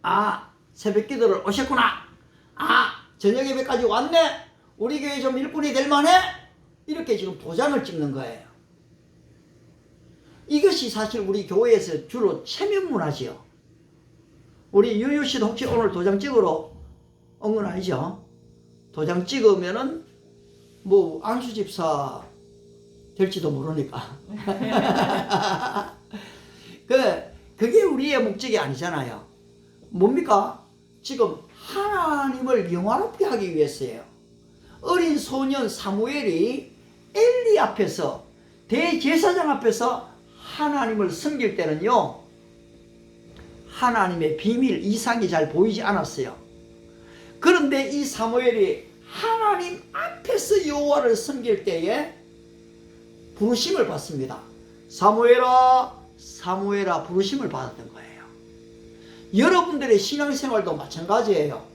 아, 새벽 기도를 오셨구나. 아, 저녁 예배까지 왔네. 우리 교회 좀 일꾼이 될 만해. 이렇게 지금 도장을 찍는 거예요. 이것이 사실 우리 교회에서 주로 체면 문화지요. 우리 유유 씨도 혹시 오늘 도장 찍으러 온 건 아니죠? 도장 찍으면은 뭐 안수 집사 될지도 모르니까. 그게 우리의 목적이 아니잖아요. 뭡니까? 지금 하나님을 영화롭게 하기 위해서예요. 어린 소년 사무엘이 엘리 앞에서, 대제사장 앞에서 하나님을 섬길 때는요, 하나님의 비밀 이상이 잘 보이지 않았어요. 그런데 이 사무엘이 하나님 앞에서 여호와를 섬길 때에 부르심을 받습니다. 사무엘아, 사무엘아 부르심을 받았던 거예요. 여러분들의 신앙생활도 마찬가지예요.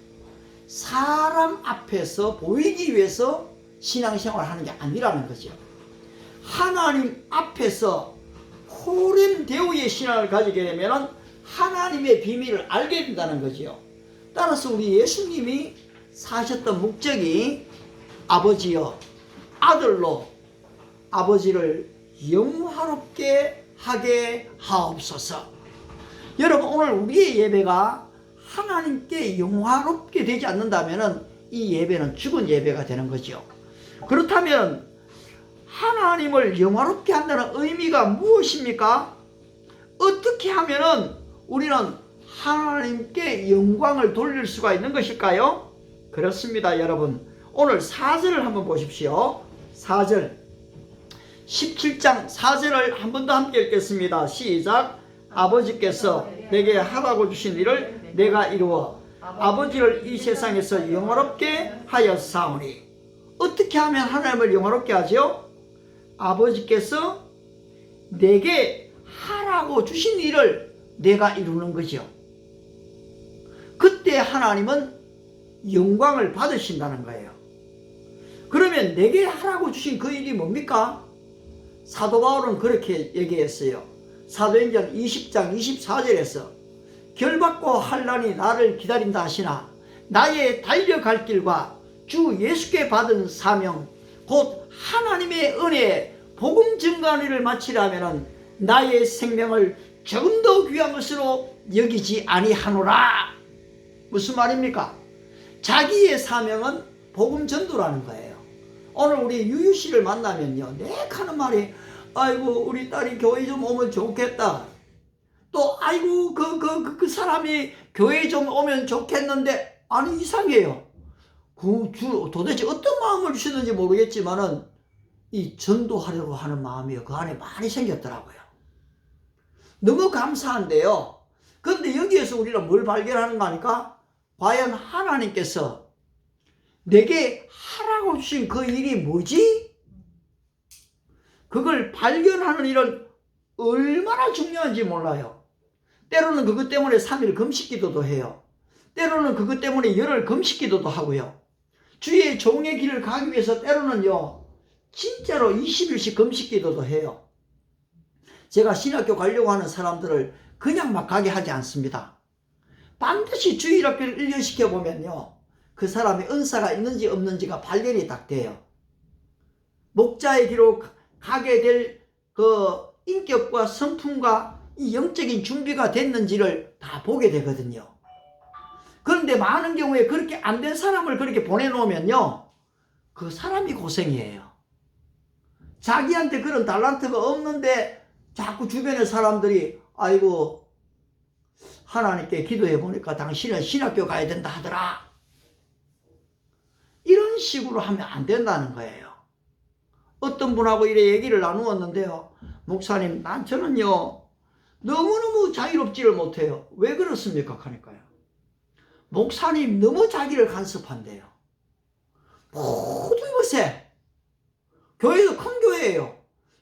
사람 앞에서 보이기 위해서 신앙생활을 하는 게 아니라는 거죠. 하나님 앞에서 호렘되어의 신앙을 가지게 되면 하나님의 비밀을 알게 된다는 거죠. 따라서 우리 예수님이 사셨던 목적이 아버지여, 아들로 아버지를 영화롭게 하게 하옵소서. 여러분, 오늘 우리의 예배가 하나님께 영화롭게 되지 않는다면 이 예배는 죽은 예배가 되는 거죠. 그렇다면 하나님을 영화롭게 한다는 의미가 무엇입니까? 어떻게 하면 우리는 하나님께 영광을 돌릴 수가 있는 것일까요? 그렇습니다, 여러분. 오늘 4절을 한번 보십시오. 4절, 17장 4절을 한 번 더 함께 읽겠습니다. 시작. 아버지께서 내게 하라고 주신 일을 내가 이루어 아버지를 이 세상에서 영화롭게 하였사오니. 어떻게 하면 하나님을 영화롭게 하죠? 아버지께서 내게 하라고 주신 일을 내가 이루는 거죠. 그때 하나님은 영광을 받으신다는 거예요. 그러면 내게 하라고 주신 그 일이 뭡니까? 사도 바울은 그렇게 얘기했어요. 사도행전 20장 24절에서 결받고 환난이 나를 기다린다 하시나 나의 달려갈 길과 주 예수께 받은 사명 곧 하나님의 은혜에 복음 증거하는 일을 마치려면 나의 생명을 조금 더 귀한 것으로 여기지 아니하노라. 무슨 말입니까? 자기의 사명은 복음 전도라는 거예요. 오늘 우리 유유 씨를 만나면요, 내가 하는 말이 아이고 우리 딸이 교회 좀 오면 좋겠다. 또 아이고 그 사람이 교회 좀 오면 좋겠는데, 아니 이상해요. 도대체 어떤 마음을 주시는지 모르겠지만은 이 전도하려고 하는 마음이 그 안에 많이 생겼더라고요. 너무 감사한데요. 그런데 여기에서 우리는 뭘 발견하는가 하니까 과연 하나님께서 내게 하라고 주신 그 일이 뭐지? 그걸 발견하는 일은 얼마나 중요한지 몰라요. 때로는 그것 때문에 3일 금식기도도 해요. 때로는 그것 때문에 열흘 금식기도도 하고요. 주의 종의 길을 가기 위해서 때로는요, 진짜로 20일씩 금식기도도 해요. 제가 신학교 가려고 하는 사람들을 그냥 막 가게 하지 않습니다. 반드시 주일학교를 1년 시켜보면요, 그 사람의 은사가 있는지 없는지가 발견이 딱 돼요. 목자의 길로 가게 될 그 인격과 성품과 이 영적인 준비가 됐는지를 다 보게 되거든요. 그런데 많은 경우에 그렇게 안 된 사람을 그렇게 보내놓으면요, 그 사람이 고생이에요. 자기한테 그런 달란트가 없는데 자꾸 주변의 사람들이 아이고 하나님께 기도해 보니까 당신은 신학교 가야 된다 하더라. 이런 식으로 하면 안 된다는 거예요. 어떤 분하고 이래 얘기를 나누었는데요. 목사님, 저는요 너무너무 자유롭지를 못해요. 왜 그렇습니까? 하니까요. 목사님 너무 자기를 간섭한대요. 모두 이보세. 교회도 큰 교회예요.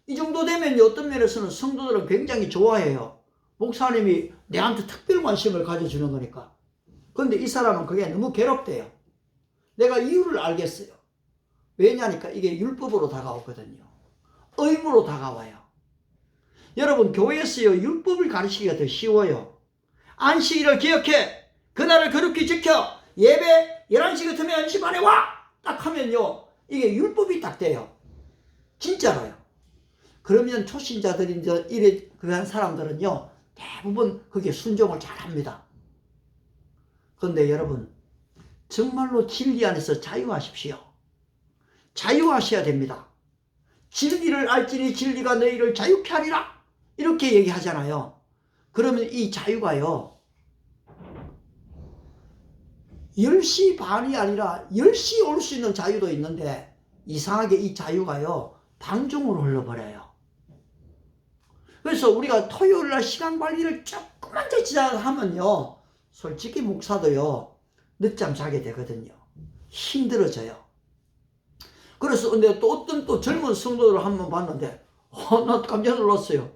이 정도 되면 어떤 면에서는 성도들은 굉장히 좋아해요. 목사님이 내한테 특별 관심을 가져주는 거니까. 그런데 이 사람은 그게 너무 괴롭대요. 내가 이유를 알겠어요. 왜냐니까 이게 율법으로 다가오거든요. 의무로 다가와요. 여러분, 교회에서요 율법을 가르치기가 더 쉬워요. 안식일을 기억해. 그날을 거룩히 지켜 예배 11시 같으면 1시 반에 와! 딱 하면요, 이게 율법이 딱 돼요. 진짜로요. 그러면 초신자들이 이제 이래 그한 사람들은요, 대부분 그게 순종을 잘 합니다. 그런데 여러분, 정말로 진리 안에서 자유하십시오. 자유하셔야 됩니다. 진리를 알지니 진리가 너희를 자유케 하리라, 이렇게 얘기하잖아요. 그러면 이 자유가요, 10시 반이 아니라 10시 올 수 있는 자유도 있는데, 이상하게 이 자유가요, 방종으로 흘러버려요. 그래서 우리가 토요일날 시간 관리를 조금만 더 하면요, 솔직히 목사도요, 늦잠 자게 되거든요. 힘들어져요. 그래서 근데 또 어떤 또 젊은 성도들을 한번 봤는데, 나 깜짝 놀랐어요.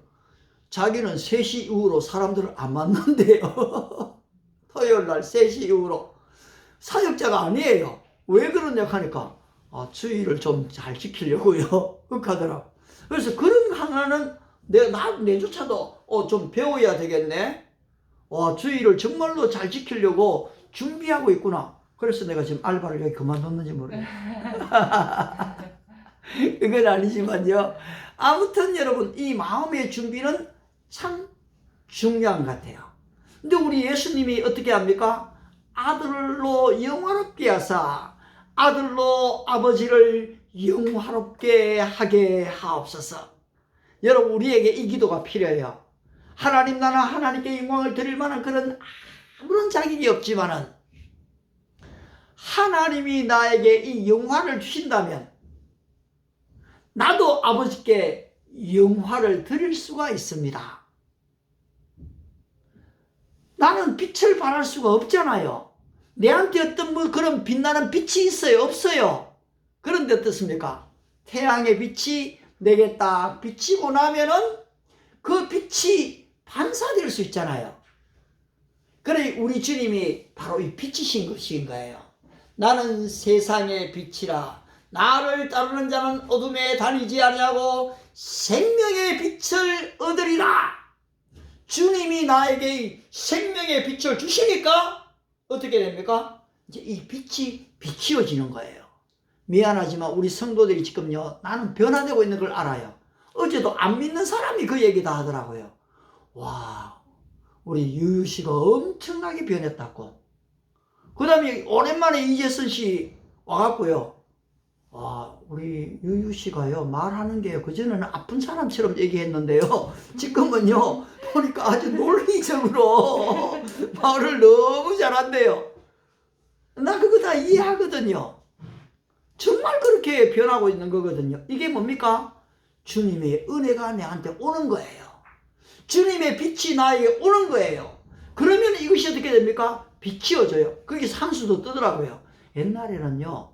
자기는 3시 이후로 사람들을 안 만난대요. 토요일날 3시 이후로. 사역자가 아니에요. 왜 그러냐 하니까, 주의를 좀 잘 지키려고요. 그렇게 하더라고. 그래서 그런 하나는 내조차도 좀 배워야 되겠네. 주의를 정말로 잘 지키려고 준비하고 있구나. 그래서 내가 지금 알바를 왜 그만뒀는지 모르겠어요. 그건 아니지만요. 아무튼 여러분, 이 마음의 준비는 참 중요한 것 같아요. 근데 우리 예수님이 어떻게 합니까? 아들로 영화롭게 하사 아들로 아버지를 영화롭게 하게 하옵소서. 여러분, 우리에게 이 기도가 필요해요. 하나님, 나는 하나님께 영광을 드릴 만한 그런 아무런 자격이 없지만은 하나님이 나에게 이 영화를 주신다면 나도 아버지께 영화를 드릴 수가 있습니다. 나는 빛을 발할 수가 없잖아요. 내한테 어떤 그런 빛나는 빛이 있어요? 없어요? 그런데 어떻습니까? 태양의 빛이 내게 딱 비치고 나면은 그 빛이 반사될 수 있잖아요. 그래, 우리 주님이 바로 이 빛이신 것인 거예요. 나는 세상의 빛이라 나를 따르는 자는 어둠에 다니지 아니하고 생명의 빛을 얻으리라. 주님이 나에게 생명의 빛을 주시니까 어떻게 됩니까? 이제 이 빛이 비치어지는 거예요. 미안하지만 우리 성도들이 지금요, 나는 변화되고 있는 걸 알아요. 어제도 안 믿는 사람이 그 얘기 다 하더라고요. 와, 우리 유유 씨가 엄청나게 변했다고. 그 다음에 오랜만에 이재선 씨 와갖고요, 우리 유유 씨가요, 말하는 게요, 그전에는 아픈 사람처럼 얘기했는데요, 지금은요, 보니까 아주 논리적으로 말을 너무 잘한대요. 나 그거 다 이해하거든요. 정말 그렇게 변하고 있는 거거든요. 이게 뭡니까? 주님의 은혜가 내한테 오는 거예요. 주님의 빛이 나에게 오는 거예요. 그러면 이것이 어떻게 됩니까? 비치어져요. 그게 산수도 뜨더라고요. 옛날에는요,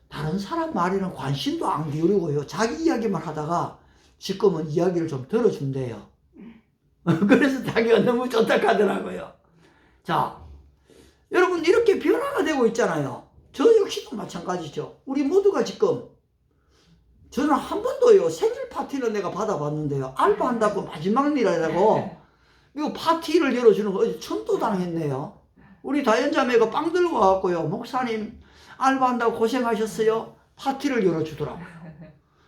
다른 사람 말에는 관심도 안 기울이고요, 자기 이야기만 하다가 지금은 이야기를 좀 들어준대요. 그래서 자기가 너무 좋다 하더라고요. 자, 여러분, 이렇게 변화가 되고 있잖아요. 저 역시도 마찬가지죠. 우리 모두가 지금, 저는 한 번도요, 생일 파티는 내가 받아봤는데요, 알바한다고 마지막 일이라고 이거 파티를 열어주는 거 어제 천도당했네요. 우리 다연자매가 빵 들고 와갖고요, 목사님 알바한다고 고생하셨어요, 파티를 열어주더라고요.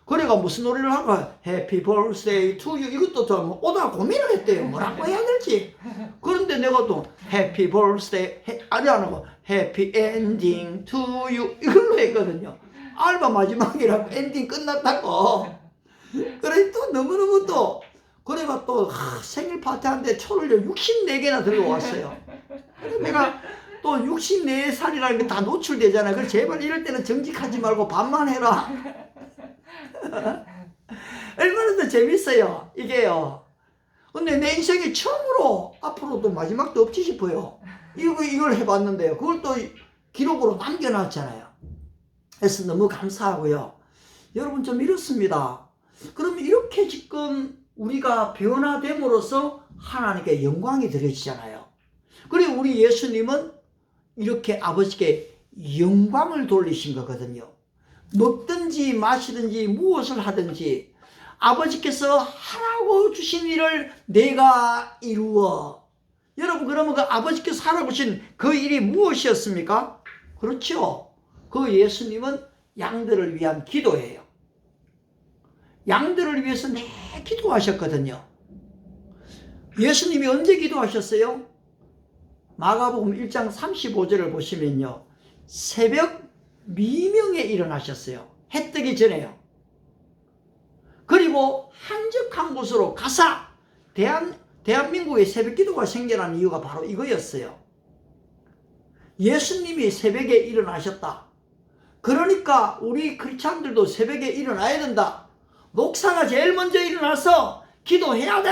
그래가 무슨 노래를 할까? 해피 버스데이 투 유, 이것도 좀 오다 고민을 했대요. 뭐라고 해야 될지. 그런데 내가 또 해피 버스데이 아니 안 하고 해피 엔딩 투 유 이걸로 했거든요. 알바 마지막이라고 엔딩 끝났다고. 그래 또 너무너무 또 그래가 또 생일 파티하는데 초를 64개나 들고 왔어요. 그래서 내가 또 64살이라는 게 다 노출되잖아요. 그래서 제발 이럴 때는 정직하지 말고 반만 해라. 얼마나 더 재밌어요, 이게요. 근데 내 인생에 처음으로 앞으로도 마지막도 없지 싶어요. 이걸 해봤는데요, 그걸 또 기록으로 남겨놨잖아요. 그래서 너무 감사하고요. 여러분 좀 이렇습니다. 그럼 이렇게 지금 우리가 변화됨으로써 하나님께 영광이 드려지잖아요. 그리고 우리 예수님은 이렇게 아버지께 영광을 돌리신 거거든요. 먹든지 마시든지 무엇을 하든지 아버지께서 하라고 주신 일을 내가 이루어 여러분, 그러면 그 아버지께서 하라고 하신 그 일이 무엇이었습니까? 그렇죠. 그 예수님은 양들을 위한 기도예요. 양들을 위해서 내 기도하셨거든요. 예수님이 언제 기도하셨어요? 마가복음 1장 35절을 보시면요, 새벽 미명에 일어나셨어요. 해 뜨기 전에요. 그리고 한적한 곳으로 가사, 대한민국의 새벽 기도가 생겨난 이유가 바로 이거였어요. 예수님이 새벽에 일어나셨다. 그러니까 우리 크리스찬들도 새벽에 일어나야 된다. 목사가 제일 먼저 일어나서 기도해야 돼.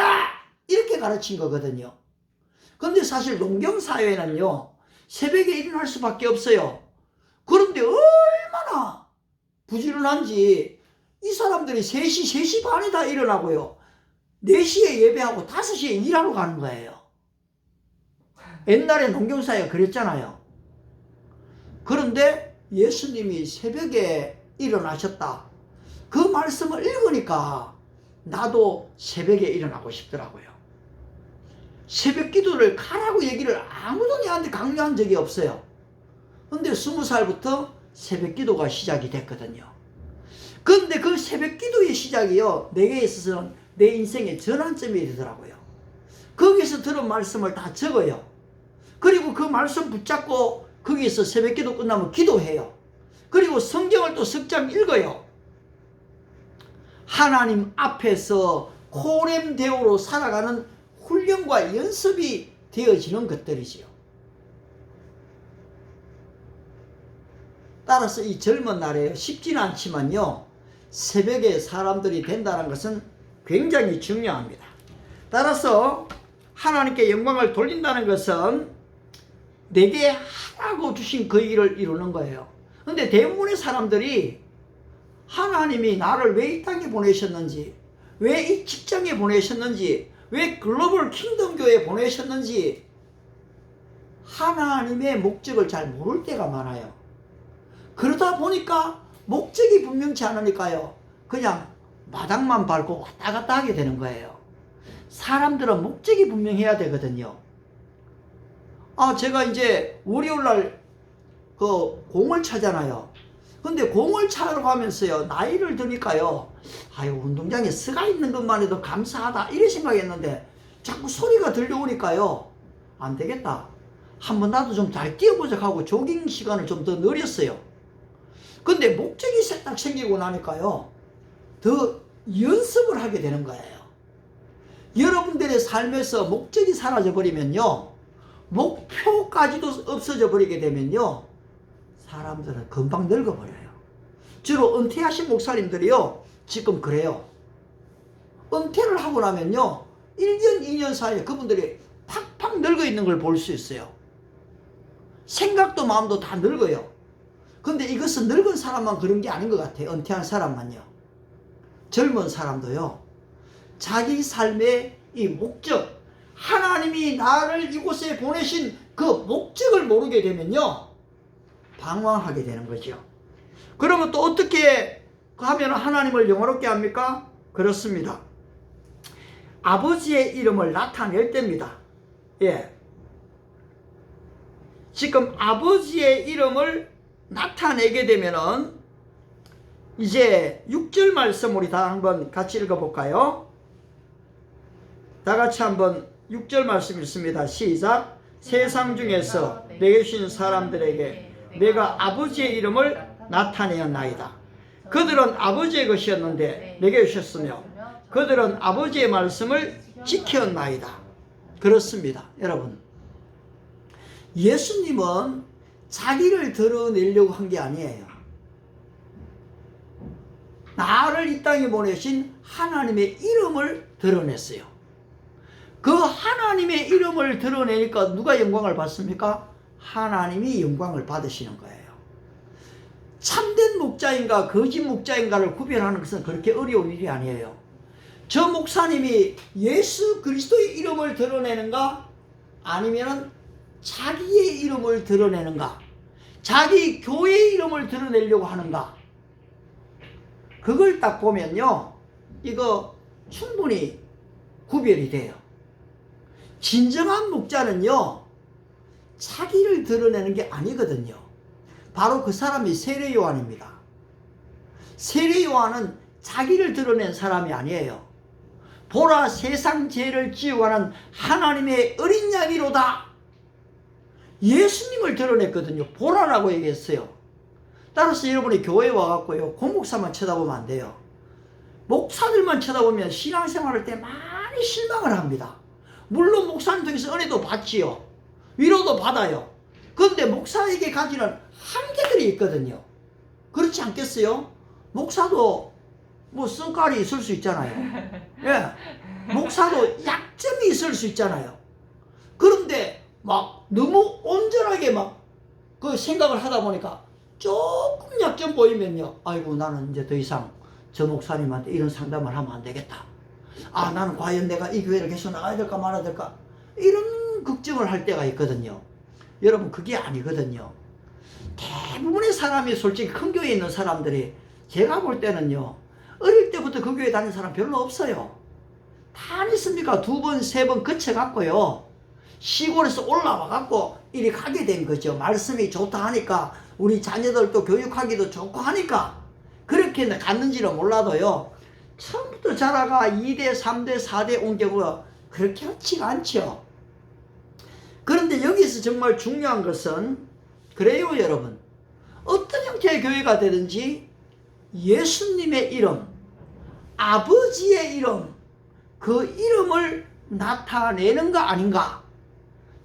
이렇게 가르친 거거든요. 근데 사실 농경사회는요, 새벽에 일어날 수밖에 없어요. 그런데 얼마나 부지런한지 이 사람들이 3시 반에 다 일어나고요, 4시에 예배하고 5시에 일하러 가는 거예요. 옛날에 농경사회가 그랬잖아요. 그런데 예수님이 새벽에 일어나셨다. 그 말씀을 읽으니까 나도 새벽에 일어나고 싶더라고요. 새벽 기도를 가라고 얘기를 아무도 내한테 강요한 적이 없어요. 근데 20살부터 새벽 기도가 시작이 됐거든요. 그런데 그 새벽 기도의 시작이요, 내게 있어서는 내 인생의 전환점이 되더라고요. 거기서 들은 말씀을 다 적어요. 그리고 그 말씀 붙잡고 거기서 새벽 기도 끝나면 기도해요. 그리고 성경을 또 석장 읽어요. 하나님 앞에서 코렘데오로 살아가는 훈련과 연습이 되어지는 것들이지요. 따라서 이 젊은 날에 쉽지는 않지만요, 새벽에 사람들이 된다는 것은 굉장히 중요합니다. 따라서 하나님께 영광을 돌린다는 것은 내게 하라고 주신 그 일을 이루는 거예요. 근데 대부분의 사람들이 하나님이 나를 왜 이 땅에 보내셨는지, 왜 이 직장에 보내셨는지, 왜 글로벌 킹덤 교회에 보내셨는지 하나님의 목적을 잘 모를 때가 많아요. 그러다 보니까 목적이 분명치 않으니까요, 그냥 마당만 밟고 왔다 갔다 하게 되는 거예요. 사람들은 목적이 분명해야 되거든요. 제가 이제 월요일날 그 공을 차잖아요. 근데 공을 차러 가면서요, 나이를 드니까요, 아유, 운동장에 서가 있는 것만 해도 감사하다 이런 생각했는데 자꾸 소리가 들려오니까요, 안 되겠다, 한번 나도 좀 잘 뛰어보자 하고 조깅 시간을 좀 더 늘렸어요. 근데 목적이 딱 생기고 나니까요, 더 연습을 하게 되는 거예요. 여러분들의 삶에서 목적이 사라져 버리면요, 목표까지도 없어져 버리게 되면요, 사람들은 금방 늙어버려요. 주로 은퇴하신 목사님들이요, 지금 그래요. 은퇴를 하고 나면요, 1년, 2년 사이에 그분들이 팍팍 늙어 있는 걸 볼 수 있어요. 생각도 마음도 다 늙어요. 근데 이것은 늙은 사람만 그런 게 아닌 것 같아요. 은퇴한 사람만요. 젊은 사람도요, 자기 삶의 이 목적, 하나님이 나를 이곳에 보내신 그 목적을 모르게 되면요, 방황하게 되는 거죠. 그러면 또 어떻게 하면 하나님을 영화롭게 합니까? 그렇습니다. 아버지의 이름을 나타낼 때입니다. 예. 지금 아버지의 이름을 나타내게 되면은 이제 6절 말씀 우리 다 한번 같이 읽어볼까요? 다 같이 한번 6절 말씀 읽습니다. 시작. 세상 중에서 내게 주신 사람들에게 내가 아버지의 이름을 나타내었나이다. 그들은 아버지의 것이었는데 내게 주셨으며 그들은 아버지의 말씀을 지켰나이다. 그렇습니다. 여러분, 예수님은 자기를 드러내려고 한 게 아니에요. 나를 이 땅에 보내신 하나님의 이름을 드러냈어요. 그 하나님의 이름을 드러내니까 누가 영광을 받습니까? 하나님이 영광을 받으시는 거예요. 참된 목자인가 거짓 목자인가를 구별하는 것은 그렇게 어려운 일이 아니에요. 저 목사님이 예수 그리스도의 이름을 드러내는가, 아니면은 자기의 이름을 드러내는가, 자기 교회의 이름을 드러내려고 하는가, 그걸 딱 보면요, 이거 충분히 구별이 돼요. 진정한 목자는요, 자기를 드러내는 게 아니거든요. 바로 그 사람이 세례 요한입니다. 세례 요한은 자기를 드러낸 사람이 아니에요. 보라, 세상 죄를 지우고 가는 하나님의 어린 양이로다. 예수님을 드러냈거든요. 보라라고 얘기했어요. 따라서 여러분이 교회에 와갖고요, 고목사만 쳐다보면 안 돼요. 목사들만 쳐다보면 신앙생활할 때 많이 실망을 합니다. 물론 목사님 통해서 은혜도 받지요. 위로도 받아요. 그런데 목사에게 가지는 한계들이 있거든요. 그렇지 않겠어요? 목사도 뭐 성깔이 있을 수 있잖아요. 예. 목사도 약점이 있을 수 있잖아요. 그런데 막 너무 온전하게 막 그 생각을 하다 보니까 조금 약점 보이면요, 아이고 나는 이제 더 이상 저 목사님한테 이런 상담을 하면 안 되겠다. 아, 나는 과연 내가 이 교회를 계속 나가야 될까 말아야 될까, 이런 걱정을 할 때가 있거든요. 여러분, 그게 아니거든요. 대부분의 사람이, 솔직히 큰 교회에 있는 사람들이 제가 볼 때는요, 어릴 때부터 그 교회 다니는 사람 별로 없어요. 다 아니습니까? 2번, 3번 거쳐갖고요, 시골에서 올라와갖고 이리 가게 된 거죠. 말씀이 좋다 하니까, 우리 자녀들도 교육하기도 좋고 하니까 그렇게 갔는지는 몰라도요, 처음부터 자라가 2대, 3대, 4대 온 경우가 그렇게 흔치가 않죠. 그런데 여기서 정말 중요한 것은, 그래요 여러분, 어떤 형태의 교회가 되든지 예수님의 이름, 아버지의 이름, 그 이름을 나타내는가 아닌가,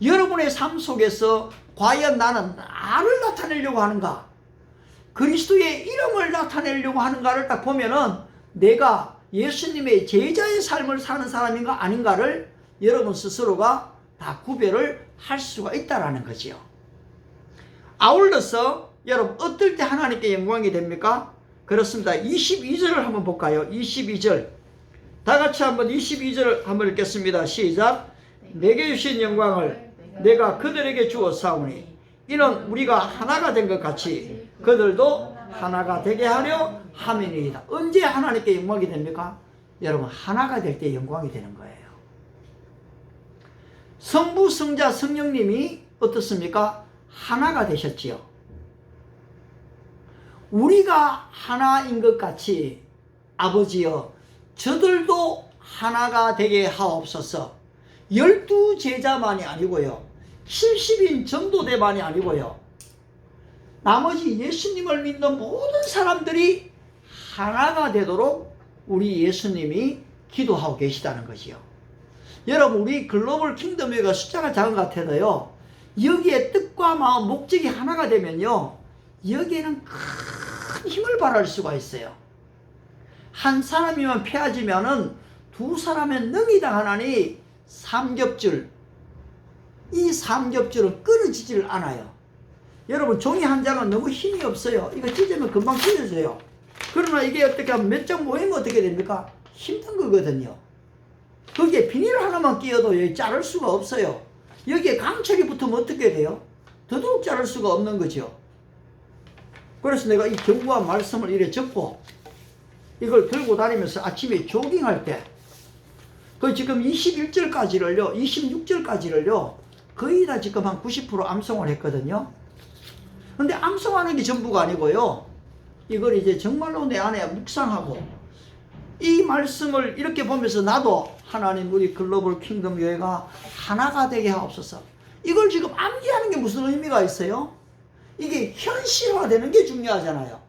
여러분의 삶 속에서 과연 나는 나를 나타내려고 하는가, 그리스도의 이름을 나타내려고 하는가를 딱 보면은 내가 예수님의 제자의 삶을 사는 사람인가 아닌가를 여러분 스스로가 다 구별을 할 수가 있다라는 거지요. 아울러서 여러분, 어떨 때 하나님께 영광이 됩니까? 그렇습니다. 22절을 한번 볼까요? 22절. 다 같이 한번 22절 한번 읽겠습니다. 시작. 내게 주신 영광을 내가 그들에게 주었사오니 이는 우리가 하나가 된 것 같이 그들도 하나가 되게 하려 함이니이다. 언제 하나님께 영광이 됩니까? 여러분, 하나가 될 때 영광이 되는 거예요. 성부, 성자, 성령님이 어떻습니까? 하나가 되셨지요. 우리가 하나인 것 같이 아버지여 저들도 하나가 되게 하옵소서. 12제자만이 아니고요, 70인 전도대만이 아니고요, 나머지 예수님을 믿는 모든 사람들이 하나가 되도록 우리 예수님이 기도하고 계시다는 것이요. 여러분, 우리 글로벌 킹덤회가 숫자가 작은 것 같아도요, 여기에 뜻과 마음, 목적이 하나가 되면요, 여기에는 큰 힘을 발할 수가 있어요. 한 사람이면 패해지면은 두 사람의 능이 당하나니 삼겹줄, 이 삼겹줄은 끊어지질 않아요. 여러분, 종이 한 장은 너무 힘이 없어요. 이거 찢으면 금방 찢어져요. 그러나 이게 어떻게 하면 몇 장 모이면 어떻게 됩니까? 힘든 거거든요. 거기에 비닐 하나만 끼워도 여기 자를 수가 없어요. 여기에 강철이 붙으면 어떻게 돼요? 더더욱 자를 수가 없는 거죠. 그래서 내가 이 견고한 말씀을 이래 적고 이걸 들고 다니면서 아침에 조깅할 때, 그 지금 21절까지를요, 26절까지를요, 거의 다 지금 한 90% 암송을 했거든요. 근데 암송하는 게 전부가 아니고요, 이걸 이제 정말로 내 안에 묵상하고 이 말씀을 이렇게 보면서 나도 하나님, 우리 글로벌 킹덤 교회가 하나가 되게 하옵소서. 이걸 지금 암기하는 게 무슨 의미가 있어요? 이게 현실화되는 게 중요하잖아요.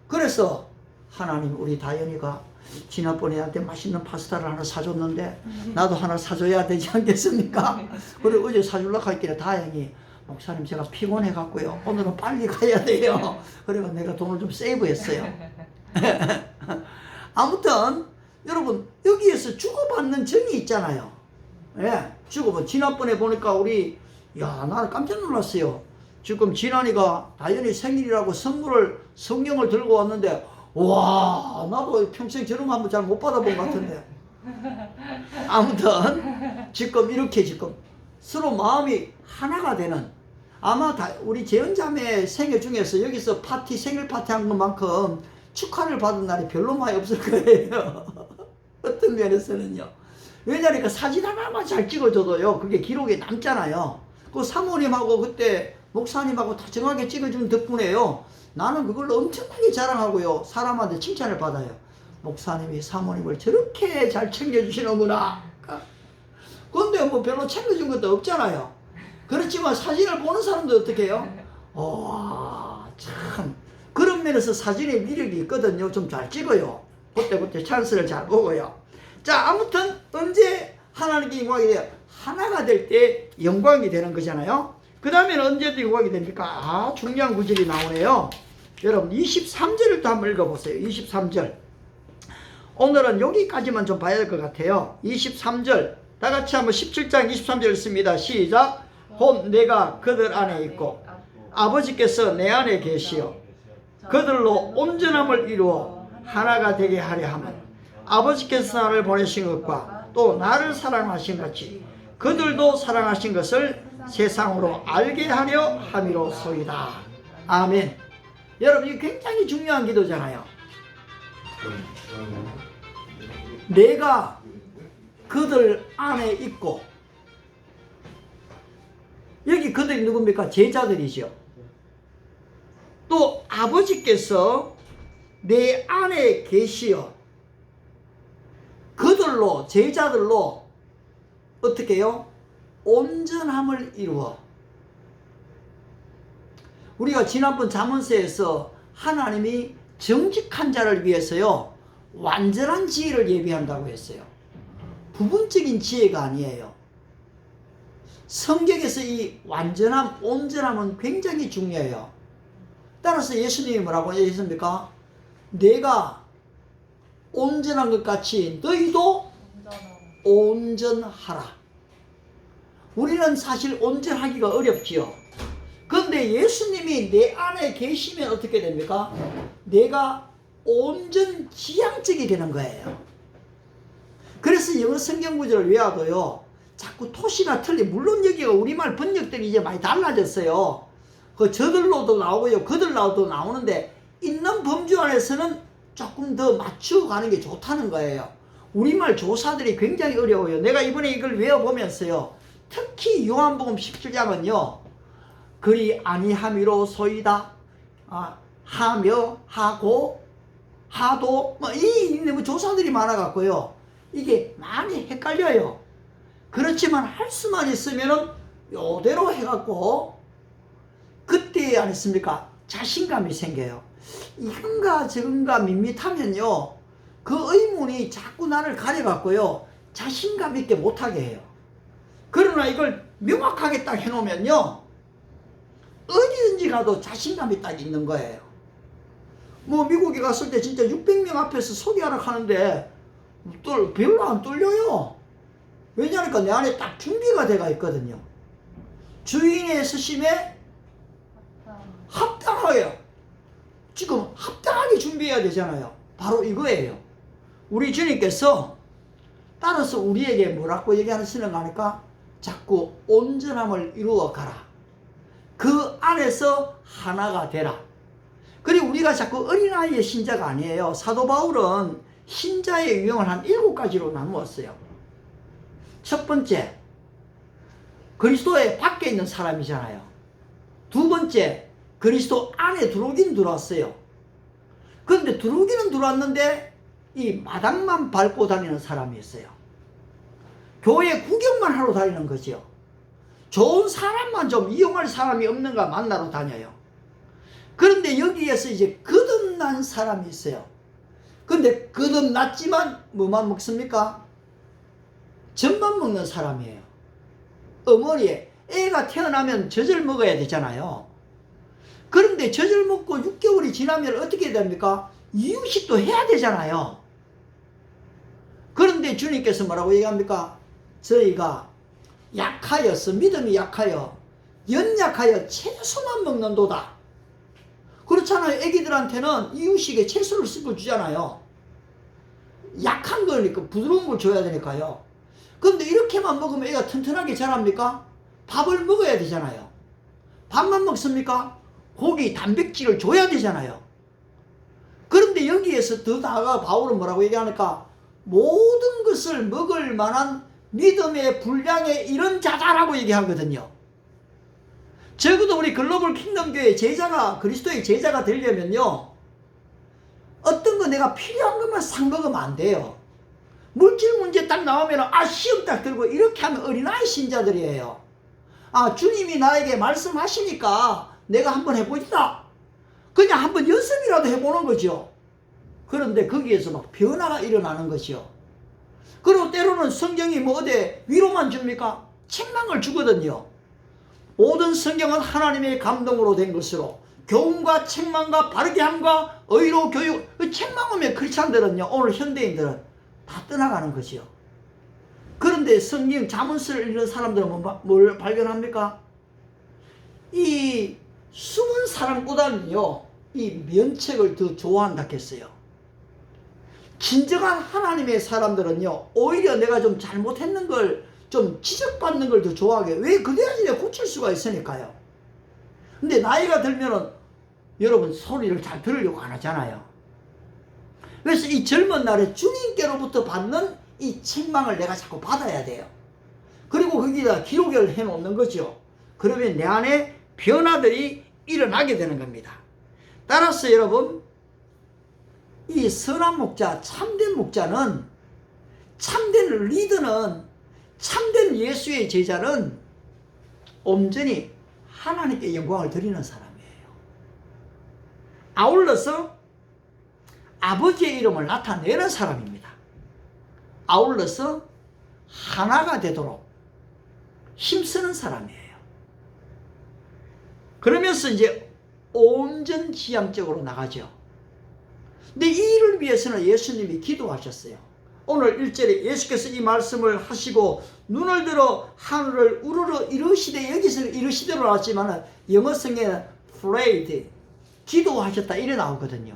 그래서 하나님, 우리 다현이가 지난번에 나한테 맛있는 파스타를 하나 사줬는데 나도 하나 사줘야 되지 않겠습니까? 그리고 어제 사주려고 했길래 다행히, 목사님 제가 피곤해 갖고요, 오늘은 빨리 가야 돼요. 그리고 내가 돈을 좀 세이브했어요. 아무튼 여러분, 여기에서 주고받는 정이 있잖아요. 예, 주고받. 지난번에 보니까 우리, 야, 나는 깜짝 놀랐어요. 지금 진환이가 다현이 생일이라고 선물을, 성경을 들고 왔는데, 와, 나도 평생 저런 거 한번 잘 못 받아본 것 같은데. 아무튼 지금 이렇게 지금 서로 마음이 하나가 되는, 아마 우리 재현자매 생일 중에서 여기서 파티, 생일 파티 한 것만큼 축하를 받은 날이 별로 많이 없을 거예요. 어떤 면에서는요. 왜냐니까 사진 하나만 잘 찍어줘도요, 그게 기록에 남잖아요. 그 사모님하고 그때 목사님하고 다 정확하게 찍어준 덕분에요, 나는 그걸 엄청나게 자랑하고요, 사람한테 칭찬을 받아요. 목사님이 사모님을 저렇게 잘 챙겨주시는구나. 근데 뭐 별로 챙겨준 것도 없잖아요. 그렇지만 사진을 보는 사람도 어떻게 해요? 참 그런 면에서 사진의 위력이 있거든요. 좀 잘 찍어요. 그때 찬스를 잘 보고요. 자, 아무튼 언제 하나님께 영광이 돼요? 하나가 될 때 영광이 되는 거잖아요. 그 다음에는 언제 영광이 됩니까? 중요한 구절이 나오네요. 여러분 23절을 또 한번 읽어보세요. 23절. 오늘은 여기까지만 좀 봐야 될 것 같아요. 23절 다 같이 한번 17장 23절 읽습니다. 시작. 곧 내가 그들 안에 있고 아버지께서 내 안에 계시어 그들로 온전함을 이루어 하나가 되게 하려 함은 아버지께서 나를 보내신 것과 또 나를 사랑하신 같이 그들도 사랑하신 것을 세상으로 알게 하려 함이로소이다. 아멘. 여러분, 이게 굉장히 중요한 기도잖아요. 내가 그들 안에 있고, 여기 그들이 누굽니까? 제자들이죠. 또 아버지께서 내 안에 계시어 그들로, 제자들로 어떻게 해요? 온전함을 이루어. 우리가 지난번 잠언서에서 하나님이 정직한 자를 위해서요, 완전한 지혜를 예비한다고 했어요. 부분적인 지혜가 아니에요. 성경에서 이 완전함, 온전함은 굉장히 중요해요. 따라서 예수님이 뭐라고 했습니까? 내가 온전한 것 같이 너희도 온전하라. 우리는 사실 온전하기가 어렵지요. 그런데 예수님이 내 안에 계시면 어떻게 됩니까? 내가 온전지향적이 되는 거예요. 그래서 영어 성경 구절을 외워도요, 자꾸 토시가 틀리, 물론 여기가 우리말 번역들이 이제 많이 달라졌어요. 그 저들로도 나오고요, 그들로도 나오는데 있는 범주 안에서는 조금 더 맞추어 가는 게 좋다는 거예요. 우리말 조사들이 굉장히 어려워요. 내가 이번에 이걸 외워보면서요, 특히 요한복음 17장은요 그리 아니함이로소이다, 하며, 하고, 하도, 이 조사들이 많아갖고요, 이게 많이 헷갈려요. 그렇지만 할 수만 있으면은 요대로 해갖고 그때 안 했습니까? 자신감이 생겨요. 이건가 저건가 밋밋하면요, 그 의문이 자꾸 나를 가려갖고요, 자신감 있게 못하게 해요. 그러나 이걸 명확하게 딱 해놓으면요, 어디든지 가도 자신감이 딱 있는 거예요. 뭐 미국에 갔을 때 진짜 600명 앞에서 소개하러 가는데 별로 안 떨려요. 왜냐하니까 내 안에 딱 준비가 돼가 있거든요. 주인의 스심에 합당하게요. 지금 합당하게 준비해야 되잖아요. 바로 이거예요. 우리 주님께서 따라서 우리에게 뭐라고 얘기하시는 거 아니까? 자꾸 온전함을 이루어 가라. 그 안에서 하나가 되라. 그리고 우리가 자꾸 어린아이의 신자가 아니에요. 사도 바울은 신자의 유형을 한 7가지로 나누었어요. 첫 번째, 그리스도의 밖에 있는 사람이잖아요. 두 번째, 그리스도 안에 들어오긴 들어왔어요. 그런데 들어오기는 들어왔는데 이 마당만 밟고 다니는 사람이 있어요. 교회 구경만 하러 다니는 거죠. 좋은 사람만 좀 이용할 사람이 없는가 만나러 다녀요. 그런데 여기에서 이제 거듭난 사람이 있어요. 근데 거듭났지만 뭐만 먹습니까? 젖만 먹는 사람이에요. 어머니에 애가 태어나면 젖을 먹어야 되잖아요. 그런데 젖을 먹고 6개월이 지나면 어떻게 됩니까? 이유식도 해야 되잖아요. 그런데 주님께서 뭐라고 얘기합니까? 저희가 약하여서, 믿음이 약하여 연약하여 채소만 먹는도다. 그렇잖아요. 애기들한테는 이유식에 채소를 씹어 주잖아요. 약한 거니까 부드러운 걸 줘야 되니까요. 그런데 이렇게만 먹으면 애가 튼튼하게 자랍니까? 밥을 먹어야 되잖아요. 밥만 먹습니까? 고기, 단백질을 줘야 되잖아요. 그런데 여기에서 더 나아가 바울은 뭐라고 얘기하니까? 모든 것을 먹을 만한 믿음의 분량의 이런 자자라고 얘기하거든요. 적어도 우리 글로벌 킹덤 교회 제자가, 그리스도의 제자가 되려면요, 어떤 거 내가 필요한 것만 상 먹으면 안 돼요. 물질 문제 딱 나오면 시험 딱 들고 이렇게 하면 어린아이 신자들이에요. 주님이 나에게 말씀하시니까 내가 한번 해보자. 그냥 한번 연습이라도 해보는 거죠. 그런데 거기에서 막 변화가 일어나는 것이요. 그리고 때로는 성경이 뭐 어디 위로만 줍니까? 책망을 주거든요. 모든 성경은 하나님의 감동으로 된 것으로 교훈과 책망과 바르게 함과 의로 교육, 책망 오면 크리스찬들은요, 오늘 현대인들은 다 떠나가는 것이요. 그런데 성경 자문서를 읽는 사람들은 뭘 발견합니까? 이 숨은 사람보다는요, 이 면책을 더 좋아한다 했어요. 진정한 하나님의 사람들은요, 오히려 내가 좀 잘못했는 걸 좀 지적받는 걸 더 좋아하게. 왜? 그래야지 내가 고칠 수가 있으니까요. 근데 나이가 들면은 여러분 소리를 잘 들으려고 안 하잖아요. 그래서 이 젊은 날에 주님께로부터 받는 이 책망을 내가 자꾸 받아야 돼요. 그리고 거기다 기록을 해 놓는 거죠. 그러면 내 안에 변화들이 일어나게 되는 겁니다. 따라서 여러분, 이 선한 목자, 참된 목자는, 참된 리더는, 참된 예수의 제자는 온전히 하나님께 영광을 드리는 사람이에요. 아울러서 아버지의 이름을 나타내는 사람입니다. 아울러서 하나가 되도록 힘쓰는 사람이에요. 그러면서 이제 온전지향적으로 나가죠. 근데 이 일을 위해서는 예수님이 기도하셨어요. 오늘 1절에 예수께서 이 말씀을 하시고 눈을 들어 하늘을 우러러 이르시되, 여기서는 이르시되로 나왔지만 영어 성경에는 prayed, 기도하셨다 이래 나오거든요.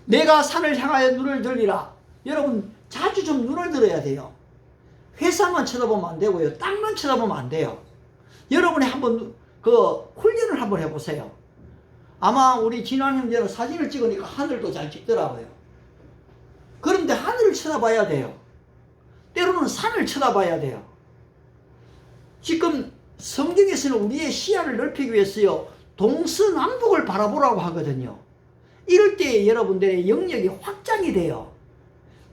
내가 산을 향하여 눈을 들리라. 여러분 자주 좀 눈을 들어야 돼요. 회사만 쳐다보면 안 되고요, 땅만 쳐다보면 안 돼요. 여러분이 한번 훈련을 한번 해보세요. 아마 우리 진환 형제는 사진을 찍으니까 하늘도 잘 찍더라고요. 그런데 하늘을 쳐다봐야 돼요. 때로는 산을 쳐다봐야 돼요. 지금 성경에서는 우리의 시야를 넓히기 위해서요, 동서남북을 바라보라고 하거든요. 이럴 때 여러분들의 영역이 확장이 돼요.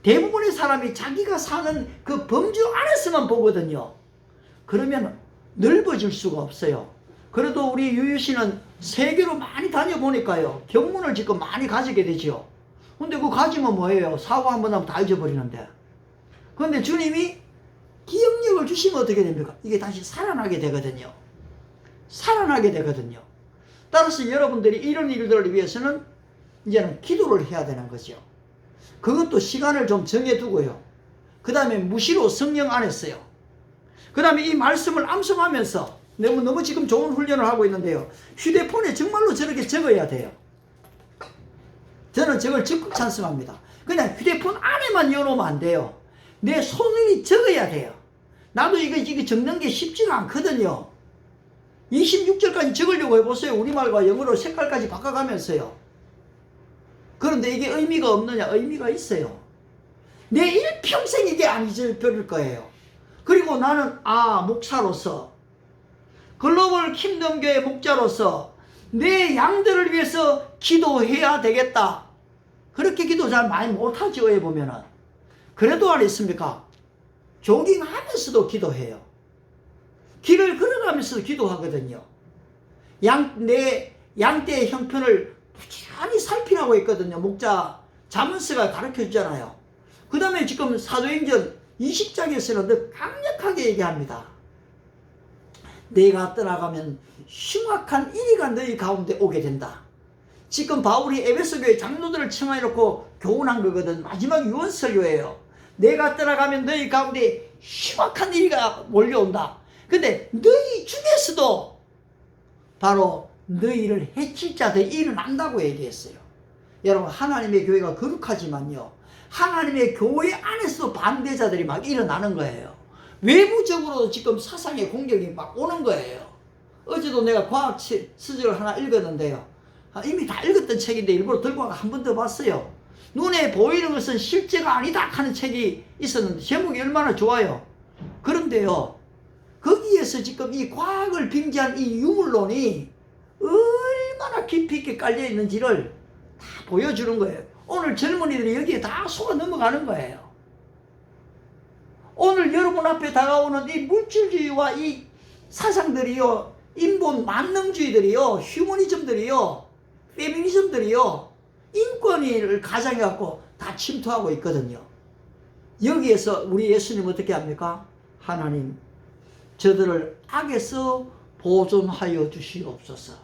대부분의 사람이 자기가 사는 그 범주 안에서만 보거든요. 그러면 넓어질 수가 없어요. 그래도 우리 유유 씨는 세계로 많이 다녀보니까요, 경문을 지금 많이 가지게 되죠. 근데 그거 가지면 뭐예요? 사고 한번 하면 다 잊어버리는데. 그런데 주님이 기억력을 주시면 어떻게 됩니까? 이게 다시 살아나게 되거든요. 살아나게 되거든요. 따라서 여러분들이 이런 일들을 위해서는 이제는 기도를 해야 되는 거죠. 그것도 시간을 좀 정해두고요. 그 다음에 무시로 성령 안에서요. 그 다음에 이 말씀을 암송하면서 너무 지금 좋은 훈련을 하고 있는데요, 휴대폰에 정말로 저렇게 적어야 돼요. 저는 저걸 적극 찬성합니다. 그냥 휴대폰 안에만 열어놓으면 안 돼요. 내 손이 적어야 돼요. 나도 이거 적는 게 쉽지가 않거든요. 26절까지 적으려고 해보세요. 우리말과 영어로 색깔까지 바꿔가면서요. 그런데 이게 의미가 없느냐? 의미가 있어요. 내 일평생 이게 안 잊어버릴 거예요. 그리고 나는 목사로서, 글로벌 킹덤교회 목자로서 내 양들을 위해서 기도해야 되겠다. 그렇게 기도 잘 많이 못하죠. 왜 보면은. 그래도 안 했습니까? 조깅하면서도 기도해요. 길을 걸어가면서도 기도하거든요. 내 양떼의 형편을 부지런히 살피라고 했거든요. 목자 자문서가 가르쳐 주잖아요. 그 다음에 지금 사도행전 20장에서는 더 강력하게 얘기합니다. 내가 떠나가면 흉악한 이리가 너희 가운데 오게 된다. 지금 바울이 에베소 교회 장로들을 청해놓고 교훈한 거거든. 마지막 유언설교예요. 내가 떠나가면 너희 가운데 흉악한 이리가 몰려온다. 근데 너희 중에서도 바로 너희를 해칠 자들이 일어난다고 얘기했어요. 여러분, 하나님의 교회가 거룩하지만요, 하나님의 교회 안에서도 반대자들이 막 일어나는 거예요. 외부적으로도 지금 사상의 공격이 막 오는 거예요. 어제도 내가 과학 서적을 하나 읽었는데요, 이미 다 읽었던 책인데 일부러 들고 와서 한 번 더 봤어요. 눈에 보이는 것은 실제가 아니다 하는 책이 있었는데 제목이 얼마나 좋아요. 그런데요, 거기에서 지금 이 과학을 빙자한 이 유물론이 얼마나 깊이 있게 깔려 있는지를 다 보여주는 거예요. 오늘 젊은이들이 여기에 다 속아 넘어가는 거예요. 오늘 여러분 앞에 다가오는 이 물질주의와 이 사상들이요, 인본 만능주의들이요, 휴머니즘들이요, 페미니즘들이요, 인권을 가장해갖고 다 침투하고 있거든요. 여기에서 우리 예수님 어떻게 합니까? 하나님, 저들을 악에서 보존하여 주시옵소서.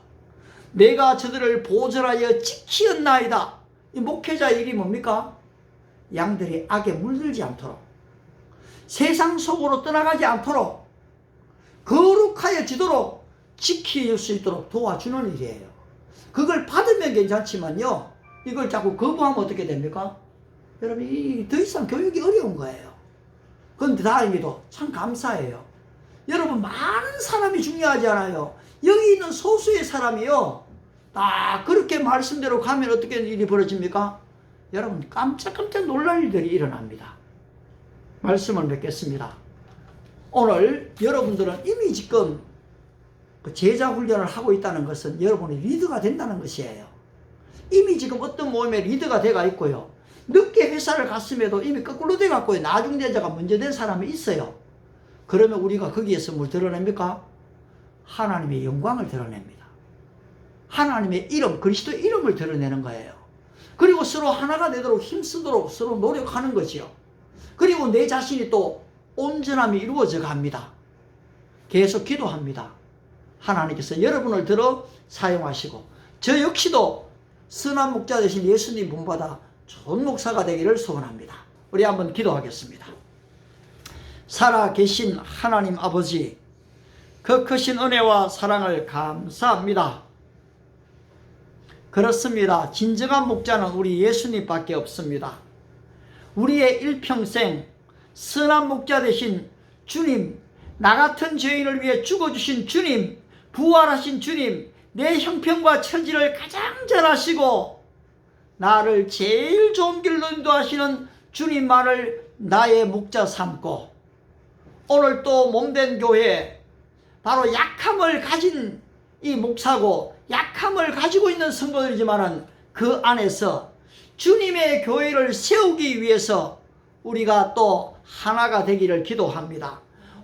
내가 저들을 보존하여 지키었나이다. 이 목회자 일이 뭡니까? 양들이 악에 물들지 않도록, 세상 속으로 떠나가지 않도록, 거룩하여지도록 지킬 수 있도록 도와주는 일이에요. 그걸 받으면 괜찮지만요, 이걸 자꾸 거부하면 어떻게 됩니까? 여러분, 더 이상 교육이 어려운 거예요. 그런데 다행히도 참 감사해요. 여러분, 많은 사람이 중요하지 않아요. 여기 있는 소수의 사람이요, 다 그렇게 말씀대로 가면 어떻게 일이 벌어집니까? 여러분, 깜짝깜짝 놀랄 일들이 일어납니다. 말씀을 맺겠습니다. 오늘 여러분들은 이미 지금 제자 훈련을 하고 있다는 것은 여러분이 리더가 된다는 것이에요. 이미 지금 어떤 모임에 리더가 돼가 있고요, 늦게 회사를 갔음에도 이미 거꾸로 돼갖고 나중대자가 먼저 된 사람이 있어요. 그러면 우리가 거기에서 뭘 드러냅니까? 하나님의 영광을 드러냅니다. 하나님의 이름, 그리스도의 이름을 드러내는 거예요. 그리고 서로 하나가 되도록 힘쓰도록 서로 노력하는 거지요. 그리고 내 자신이 또 온전함이 이루어져 갑니다. 계속 기도합니다. 하나님께서 여러분을 들어 사용하시고, 저 역시도 선한 목자 되신 예수님 본받아 좋은 목사가 되기를 소원합니다. 우리 한번 기도하겠습니다. 살아계신 하나님 아버지, 그 크신 은혜와 사랑을 감사합니다. 그렇습니다. 진정한 목자는 우리 예수님밖에 없습니다. 우리의 일평생 선한 목자 되신 주님, 나 같은 죄인을 위해 죽어주신 주님, 부활하신 주님, 내 형편과 처지를 가장 잘 아시고 나를 제일 좋은 길로 인도하시는 주님만을 나의 목자 삼고, 오늘 또 몸된 교회, 바로 약함을 가진 이 목사고 약함을 가지고 있는 성도들이지만은 그 안에서 주님의 교회를 세우기 위해서 우리가 또 하나가 되기를 기도합니다.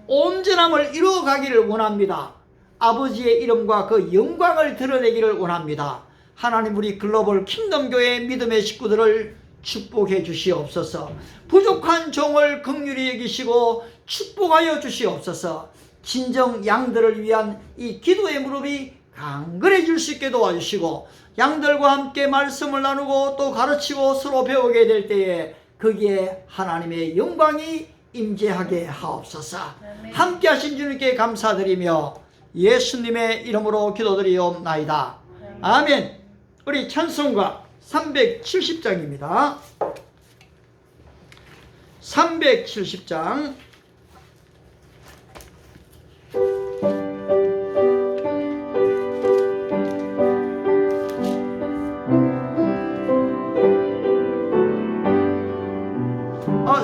온전함을 이루어가기를 원합니다. 아버지의 이름과 그 영광을 드러내기를 원합니다. 하나님, 우리 글로벌 킹덤교회 믿음의 식구들을 축복해 주시옵소서. 부족한 종을 긍휼히 여기시고 축복하여 주시옵소서. 진정 양들을 위한 이 기도의 무릎이 강건해질 수 있게 도와주시고, 양들과 함께 말씀을 나누고 또 가르치고 서로 배우게 될 때에 거기에 하나님의 영광이 임재하게 하옵소서. 함께 하신 주님께 감사드리며 예수님의 이름으로 기도드리옵나이다. 아멘. 우리 찬송가 370장입니다. 370장.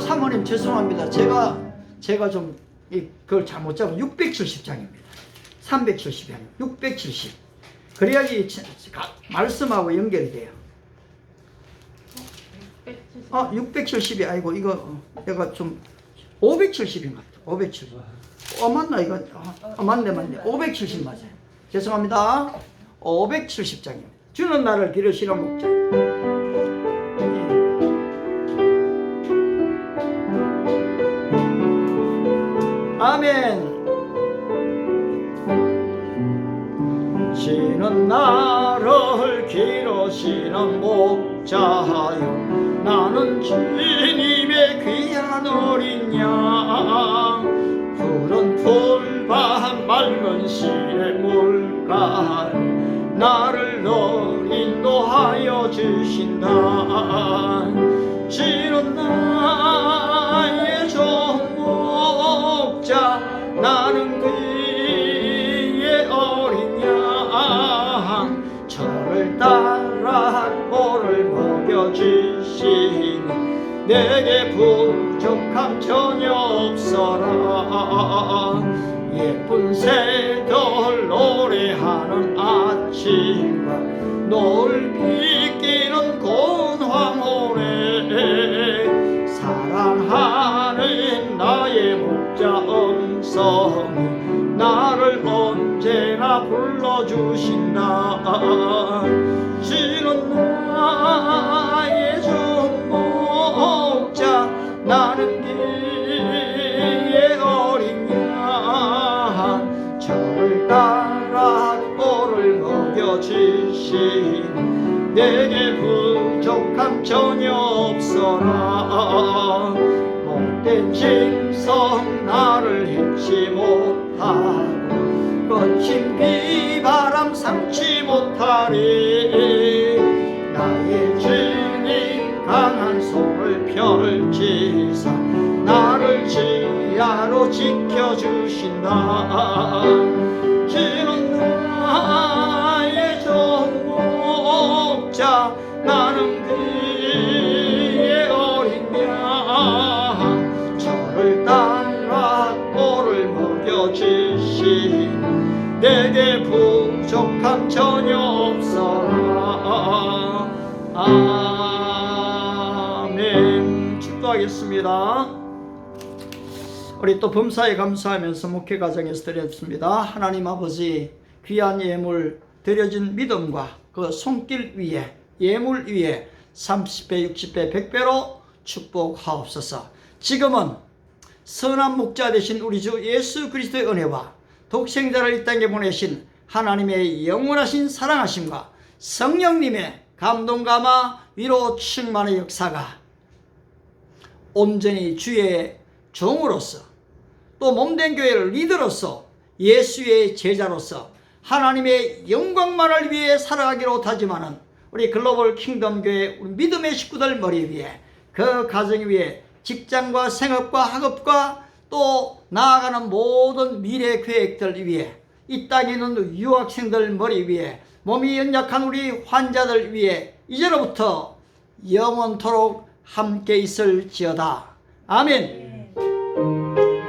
사모님 죄송합니다. 제가 좀 그걸 잘못 잡은 670장입니다. 370이 아니고 670. 그래야지 말씀하고 연결이 돼요. 670이 아니고 이거 내가 좀 570인 것 같아. 570. 맞나 이거? 맞네. 570 맞아요. 죄송합니다. 570장입니다. 주는 나를 기르시는 목자. 아멘. 주는 나를 기르시는 목자요, 나는 주님의 귀한 어린 양. 푸른 풀밭 맑은 시냇물가 나를 너 인도하여 주신다. 주는 나의 종목자, 나는 그의 어린 양. 저를 따라 꼴을 먹여주시 내게 부족함 전혀 없어라. 예쁜 새들 노래하는 아침과 높이 끼는 고운 황홀에 사랑하는 나의 목자 음성이 나를 언제나 불러주신다. 지는 나의 주목자 나는 길의 어린 양 저를 따라 꼴을 먹여주시니 내게 부족함 전혀 없어라. 못된 짐승 나를 해치 못하고 거친 비바람 삼지 못하리. 나의 주님 강한 손을 펼치사 나를 지하로 지켜주신다. 주는 나의 종목자 나는 그의 어린 양 저를 따라 꼴을 먹여주시니 내게 부족함 전혀 없어라. 아멘. 축도하겠습니다. 우리 또 범사에 감사하면서 목회 과정에서 드렸습니다. 하나님 아버지 귀한 예물 드려진 믿음과 그 손길 위에 예물 위에 30배 60배 100배로 축복하옵소서. 지금은 선한 목자 되신 우리 주 예수 그리스도의 은혜와 독생자를 이 땅에 보내신 하나님의 영원하신 사랑하심과 성령님의 감동 감화 위로 충만의 역사가 온전히 주의 종으로서 또 몸된 교회를 리더로서 예수의 제자로서 하나님의 영광만을 위해 살아가기로 다짐하는 우리 글로벌 킹덤 교회 우리 믿음의 식구들 머리 위에 그 가정 위에 직장과 생업과 학업과 또 나아가는 모든 미래 계획들 위에 이 땅에 있는 유학생들 머리 위에 몸이 연약한 우리 환자들 위에 이제로부터 영원토록 함께 있을지어다. 아멘.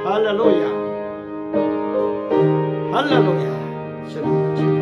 할렐루야. 할렐루야.